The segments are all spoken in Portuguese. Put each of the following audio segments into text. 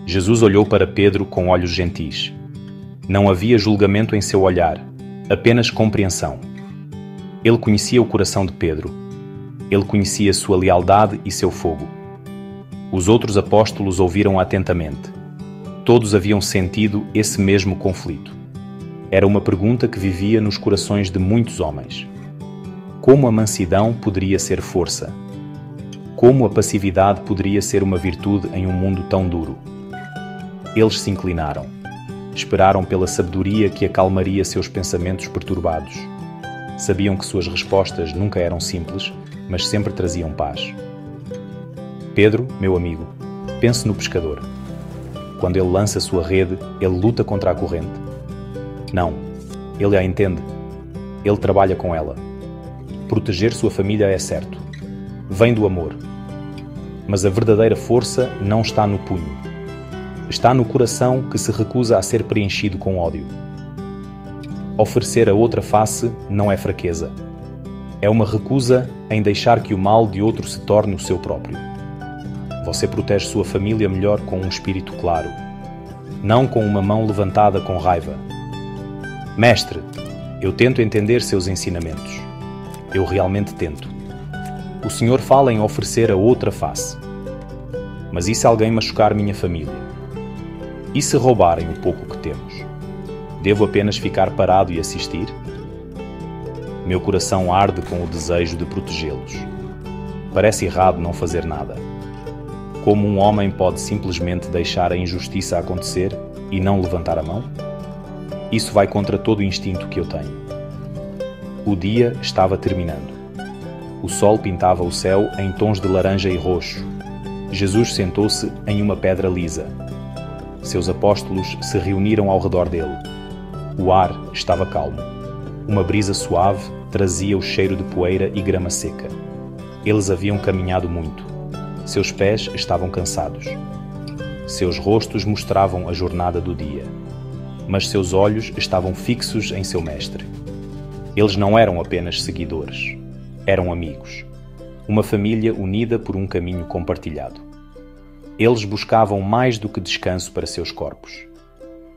Jesus olhou para Pedro com olhos gentis. Não havia julgamento em seu olhar, apenas compreensão. Ele conhecia o coração de Pedro. Ele conhecia sua lealdade e seu fogo. Os outros apóstolos ouviram atentamente. Todos haviam sentido esse mesmo conflito. Era uma pergunta que vivia nos corações de muitos homens. Como a mansidão poderia ser força? Como a passividade poderia ser uma virtude em um mundo tão duro? Eles se inclinaram. Esperaram pela sabedoria que acalmaria seus pensamentos perturbados. Sabiam que suas respostas nunca eram simples, mas sempre traziam paz. Pedro, meu amigo, pense no pescador. Quando ele lança sua rede, ele luta contra a corrente? Não, ele a entende. Ele trabalha com ela. Proteger sua família é certo. Vem do amor. Mas a verdadeira força não está no punho. Está no coração que se recusa a ser preenchido com ódio. Oferecer a outra face não é fraqueza. É uma recusa em deixar que o mal de outro se torne o seu próprio. Você protege sua família melhor com um espírito claro, não com uma mão levantada com raiva. Mestre, eu tento entender seus ensinamentos. Eu realmente tento. O Senhor fala em oferecer a outra face. Mas e se alguém machucar minha família? E se roubarem o pouco que temos? Devo apenas ficar parado e assistir? Meu coração arde com o desejo de protegê-los. Parece errado não fazer nada. Como um homem pode simplesmente deixar a injustiça acontecer e não levantar a mão? Isso vai contra todo o instinto que eu tenho. O dia estava terminando. O sol pintava o céu em tons de laranja e roxo. Jesus sentou-se em uma pedra lisa. Seus apóstolos se reuniram ao redor dele. O ar estava calmo. Uma brisa suave trazia o cheiro de poeira e grama seca. Eles haviam caminhado muito. Seus pés estavam cansados. Seus rostos mostravam a jornada do dia. Mas seus olhos estavam fixos em seu mestre. Eles não eram apenas seguidores. Eram amigos. Uma família unida por um caminho compartilhado. Eles buscavam mais do que descanso para seus corpos.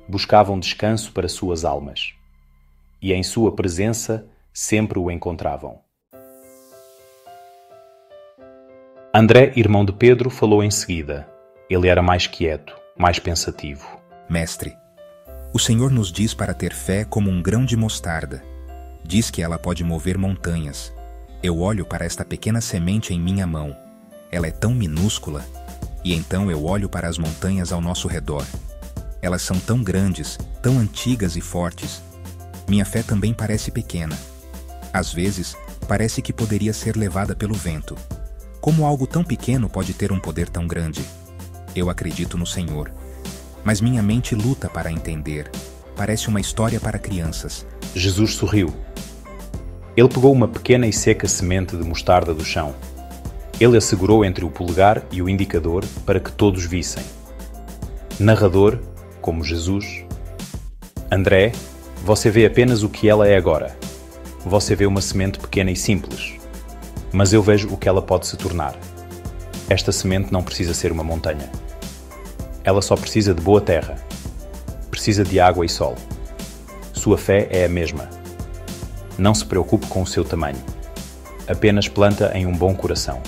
Buscavam descanso para suas almas. E em sua presença sempre o encontravam. André, irmão de Pedro, falou em seguida. Ele era mais quieto, mais pensativo. Mestre, o Senhor nos diz para ter fé como um grão de mostarda. Diz que ela pode mover montanhas. Eu olho para esta pequena semente em minha mão. Ela é tão minúscula. E então eu olho para as montanhas ao nosso redor. Elas são tão grandes, tão antigas e fortes. Minha fé também parece pequena. Às vezes, parece que poderia ser levada pelo vento. Como algo tão pequeno pode ter um poder tão grande? Eu acredito no Senhor. Mas minha mente luta para entender. Parece uma história para crianças. Jesus sorriu. Ele pegou uma pequena e seca semente de mostarda do chão. Ele a segurou entre o polegar e o indicador para que todos vissem. Narrador, como Jesus. André, você vê apenas o que ela é agora. Você vê uma semente pequena e simples. Mas eu vejo o que ela pode se tornar. Esta semente não precisa ser uma montanha. Ela só precisa de boa terra. Precisa de água e sol. Sua fé é a mesma. Não se preocupe com o seu tamanho. Apenas planta em um bom coração.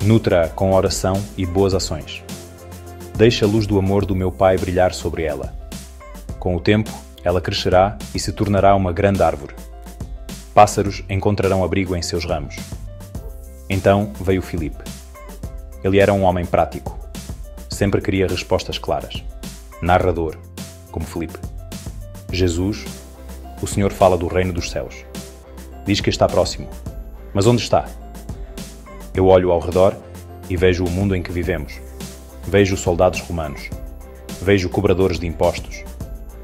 Nutra-a com oração e boas ações. Deixe a luz do amor do meu Pai brilhar sobre ela. Com o tempo, ela crescerá e se tornará uma grande árvore. Pássaros encontrarão abrigo em seus ramos. Então veio Filipe. Ele era um homem prático. Sempre queria respostas claras. Narrador, como Filipe. Jesus, o Senhor fala do reino dos céus. Diz que está próximo. Mas onde está? Eu olho ao redor e vejo o mundo em que vivemos. Vejo soldados romanos. Vejo cobradores de impostos.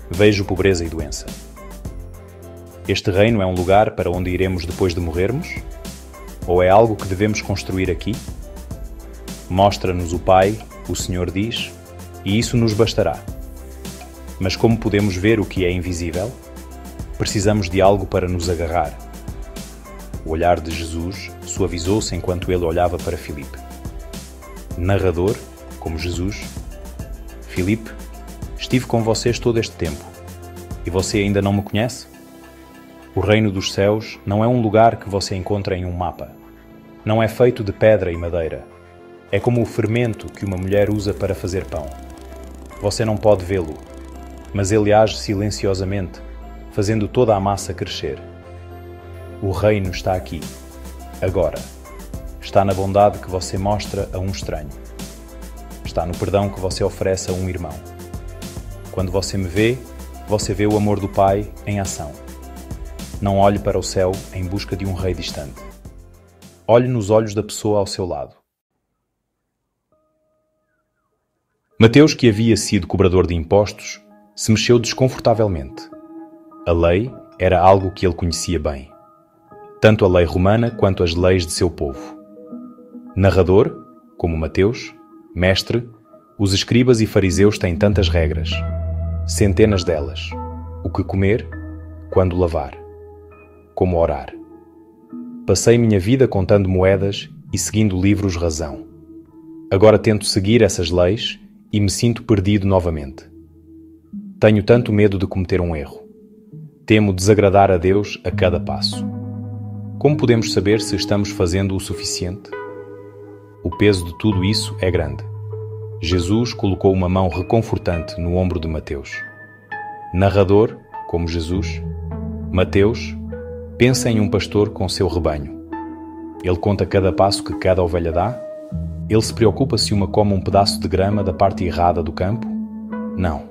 Vejo pobreza e doença. Este reino é um lugar para onde iremos depois de morrermos? Ou é algo que devemos construir aqui? Mostra-nos o Pai, o Senhor diz, e isso nos bastará. Mas como podemos ver o que é invisível? Precisamos de algo para nos agarrar. O olhar de Jesus suavizou-se enquanto ele olhava para Filipe. Narrador, como Jesus, Filipe, estive com vocês todo este tempo, e você ainda não me conhece? O reino dos céus não é um lugar que você encontra em um mapa. Não é feito de pedra e madeira. É como o fermento que uma mulher usa para fazer pão. Você não pode vê-lo, mas ele age silenciosamente, fazendo toda a massa crescer. O reino está aqui, agora. Está na bondade que você mostra a um estranho. Está no perdão que você oferece a um irmão. Quando você me vê, você vê o amor do Pai em ação. Não olhe para o céu em busca de um rei distante. Olhe nos olhos da pessoa ao seu lado. Mateus, que havia sido cobrador de impostos, se mexeu desconfortavelmente. A lei era algo que ele conhecia bem. Tanto a lei romana quanto as leis de seu povo. Narrador, como Mateus, mestre, os escribas e fariseus têm tantas regras. Centenas delas. O que comer, quando lavar. Como orar. Passei minha vida contando moedas e seguindo livros razão. Agora tento seguir essas leis e me sinto perdido novamente. Tenho tanto medo de cometer um erro. Temo desagradar a Deus a cada passo. Como podemos saber se estamos fazendo o suficiente? O peso de tudo isso é grande. Jesus colocou uma mão reconfortante no ombro de Mateus. Narrador, como Jesus, Mateus, pensa em um pastor com seu rebanho. Ele conta cada passo que cada ovelha dá? Ele se preocupa se uma come um pedaço de grama da parte errada do campo? Não.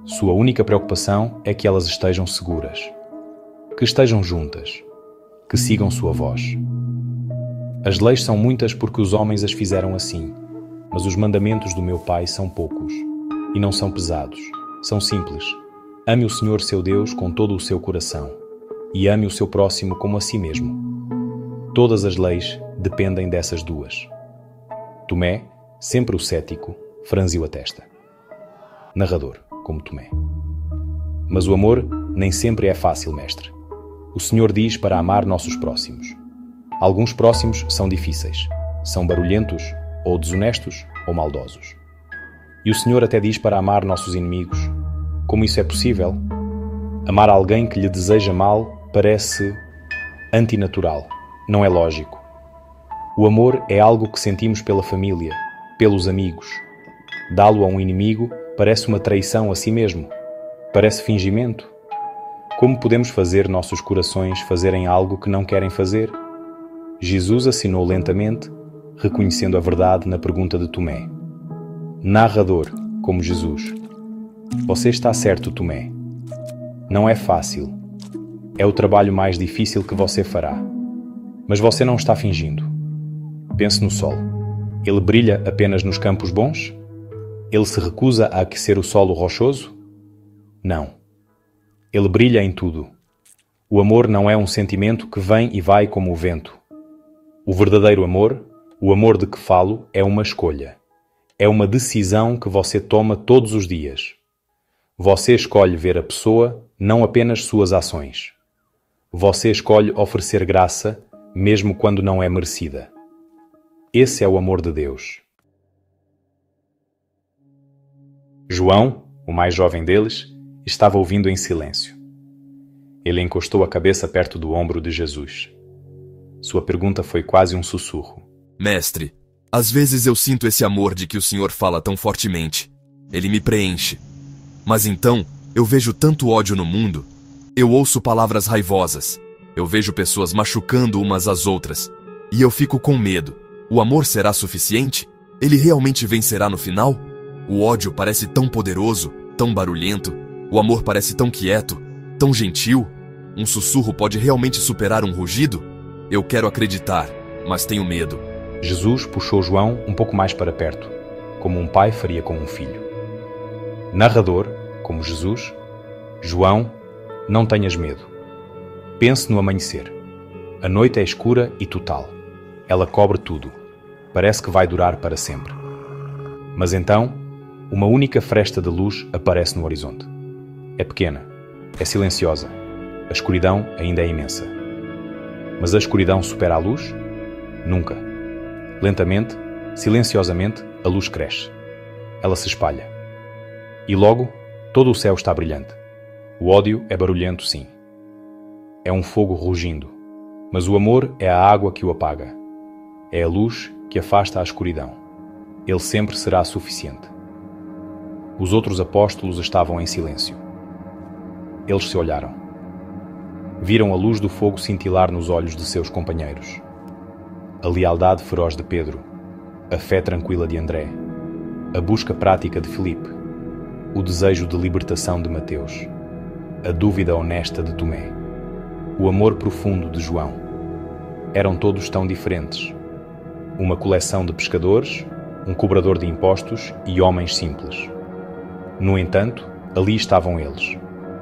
Sua única preocupação é que elas estejam seguras. Que estejam juntas. Que sigam sua voz. As leis são muitas porque os homens as fizeram assim, mas os mandamentos do meu Pai são poucos. E não são pesados. São simples. Ame o Senhor seu Deus com todo o seu coração. E ame o seu próximo como a si mesmo. Todas as leis dependem dessas duas. Tomé, sempre o cético, franziu a testa. Narrador, como Tomé. Mas o amor nem sempre é fácil, mestre. O Senhor diz para amar nossos próximos. Alguns próximos são difíceis. São barulhentos, ou desonestos, ou maldosos. E o Senhor até diz para amar nossos inimigos. Como isso é possível? Amar alguém que lhe deseja mal parece antinatural, não é lógico. O amor é algo que sentimos pela família, pelos amigos. Dá-lo a um inimigo parece uma traição a si mesmo, parece fingimento. Como podemos fazer nossos corações fazerem algo que não querem fazer? Jesus assinou lentamente, reconhecendo a verdade na pergunta de Tomé. Narrador, como Jesus. Você está certo, Tomé. Não é fácil. É o trabalho mais difícil que você fará. Mas você não está fingindo. Pense no sol. Ele brilha apenas nos campos bons? Ele se recusa a aquecer o solo rochoso? Não. Ele brilha em tudo. O amor não é um sentimento que vem e vai como o vento. O verdadeiro amor, o amor de que falo, é uma escolha. É uma decisão que você toma todos os dias. Você escolhe ver a pessoa, não apenas suas ações. Você escolhe oferecer graça, mesmo quando não é merecida. Esse é o amor de Deus. João, o mais jovem deles, estava ouvindo em silêncio. Ele encostou a cabeça perto do ombro de Jesus. Sua pergunta foi quase um sussurro. Mestre, às vezes eu sinto esse amor de que o Senhor fala tão fortemente. Ele me preenche. Mas então, eu vejo tanto ódio no mundo. Eu ouço palavras raivosas. Eu vejo pessoas machucando umas às outras. E eu fico com medo. O amor será suficiente? Ele realmente vencerá no final? O ódio parece tão poderoso, tão barulhento. O amor parece tão quieto, tão gentil. Um sussurro pode realmente superar um rugido? Eu quero acreditar, mas tenho medo. Jesus puxou João um pouco mais para perto, como um pai faria com um filho. Narrador, como Jesus, João, não tenhas medo. Pense no amanhecer. A noite é escura e total. Ela cobre tudo. Parece que vai durar para sempre. Mas então, uma única fresta de luz aparece no horizonte. É pequena, é silenciosa. A escuridão ainda é imensa. Mas a escuridão supera a luz? Nunca. Lentamente, silenciosamente, a luz cresce. Ela se espalha. E logo, todo o céu está brilhante. O ódio é barulhento, sim. É um fogo rugindo, mas o amor é a água que o apaga. É a luz que afasta a escuridão. Ele sempre será suficiente. Os outros apóstolos estavam em silêncio. Eles se olharam. Viram a luz do fogo cintilar nos olhos de seus companheiros. A lealdade feroz de Pedro, a fé tranquila de André, a busca prática de Filipe, o desejo de libertação de Mateus, a dúvida honesta de Tomé, o amor profundo de João. Eram todos tão diferentes. Uma coleção de pescadores, um cobrador de impostos e homens simples. No entanto, ali estavam eles,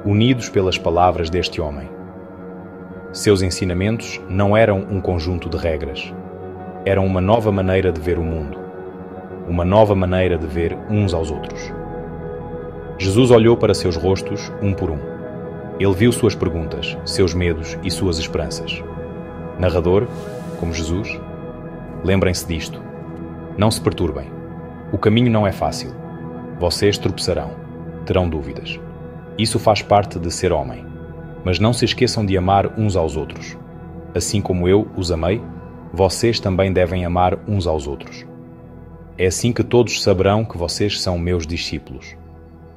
unidos pelas palavras deste homem. Seus ensinamentos não eram um conjunto de regras. Eram uma nova maneira de ver o mundo. Uma nova maneira de ver uns aos outros. Jesus olhou para seus rostos, um por um. Ele viu suas perguntas, seus medos e suas esperanças. Narrador, como Jesus, lembrem-se disto. Não se perturbem. O caminho não é fácil. Vocês tropeçarão, terão dúvidas. Isso faz parte de ser homem. Mas não se esqueçam de amar uns aos outros. Assim como eu os amei, vocês também devem amar uns aos outros. É assim que todos saberão que vocês são meus discípulos.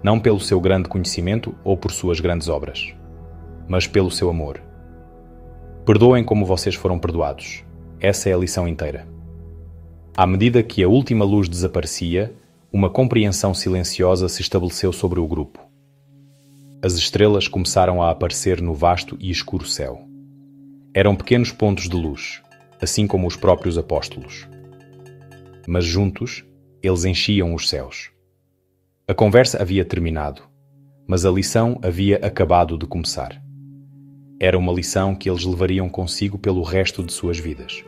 Não pelo seu grande conhecimento ou por suas grandes obras, mas pelo seu amor. Perdoem como vocês foram perdoados. Essa é a lição inteira. À medida que a última luz desaparecia, uma compreensão silenciosa se estabeleceu sobre o grupo. As estrelas começaram a aparecer no vasto e escuro céu. Eram pequenos pontos de luz, assim como os próprios apóstolos. Mas juntos, eles enchiam os céus. A conversa havia terminado, mas a lição havia acabado de começar. Era uma lição que eles levariam consigo pelo resto de suas vidas.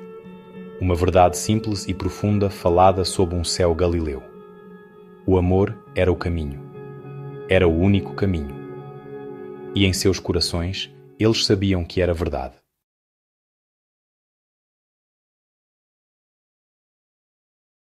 Uma verdade simples e profunda falada sob um céu galileu. O amor era o caminho. Era o único caminho. E em seus corações, eles sabiam que era verdade.